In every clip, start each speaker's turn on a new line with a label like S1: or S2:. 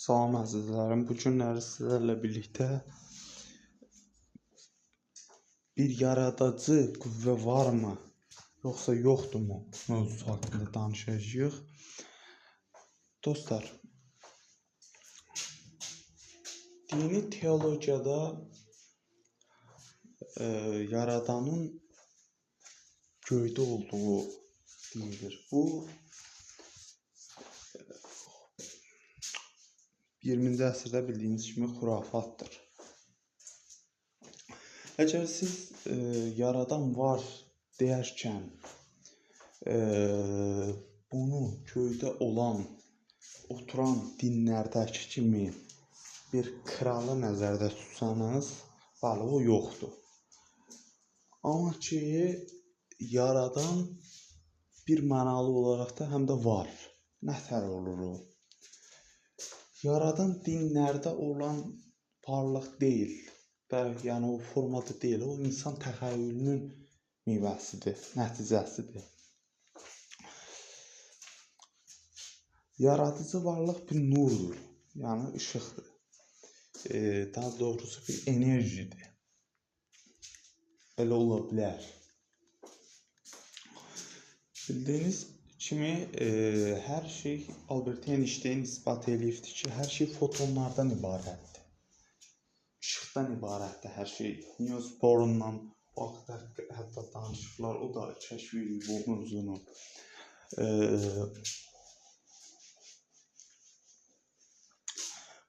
S1: Salam əzizlərim, bu günləri sizlərlə birlikdə bir yaradıcı qüvvə varmı, yoxsa yoxdurmu mövzusu haqqında danışacağıq. Dostlar, dini teologiyada yaradanın göydə olduğu deyilir. Bu 20-ci əsrdə bildiyiniz kimi xurafatdır. Əgər siz yaradan var deyərkən bunu göydə olan, oturan dinlərdəki kimi bir kralı nəzərdə tutsanız, bəli, o yoxdur. Amma ki, yaradan bir mənalı olaraq da həm də var. Nətər olur o? Yaradan dinlərdə olan varlıq deyil, yəni o formada deyil, o insan təxəyyülünün meyvəsidir, nəticəsidir. Yaradıcı varlıq bir nurdur, yəni işıqdır, daha doğrusu bir enerjidir. Elə ola bilər. Bildiyiniz kimi hər şey Albert Einstein isbat edibdir ki, hər şey fotonlardan ibarətdir. İşıqdan ibarətdir hər şey. Niels Bohr'undan o vaxt hətta danışıqlar, o da kəşf edib bu mövzunu.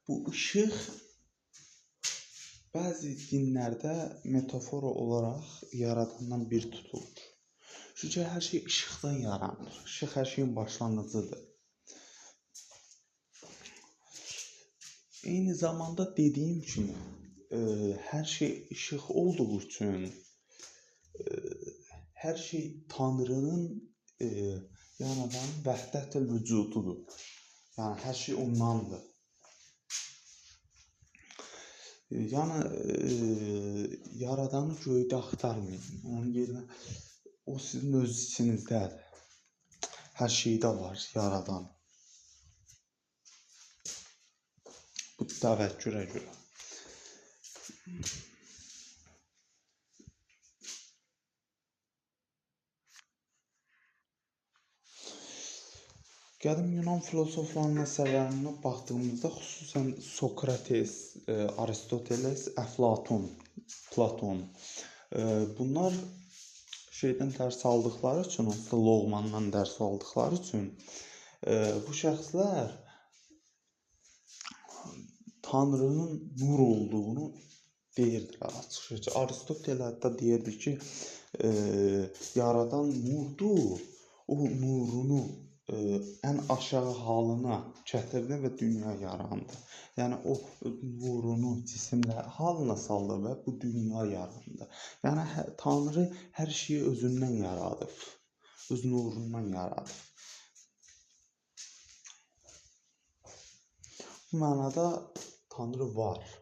S1: Bu işıq bəzi dinlərdə metafora olaraq yaradandan bir tutulur. Çünki hər şey işıqdan yaranır. İşıq hər şeyin başlanğıcıdır. Eyni zamanda dediyim kimi, hər şey işıq olduğu üçün hər şey Tanrının yaradan vəhdətül vücududur. Yəni hər şey ondandır. Yəni yaradanı göydə axtarmayın. Onun yerinə o sizin öz içinizdədir. Hər şeydə var yaradan. Bu təvəkkürə görə. Qədim Yunan filosoflarının əsərlərinə baxdığımızda xüsusən Sokrates, Aristoteles, Əflatun, Platon bunlar şeydən dərs aldıqları üçün, Loğmandan dərs aldıqları üçün bu şəxslər Tanrının nur olduğunu deyirdilər açıqca. Aristotel hətta deyirdi ki, yaradan nurdur, o nurunu ən aşağı halına gətirdi və dünya yarandı. Yəni o nurunu cisimlə halına saldı və bu dünya yarandı. Yəni Tanrı hər şeyi özündən yaradıb, öz nurundan yaradıb. Bu mənada Tanrı var.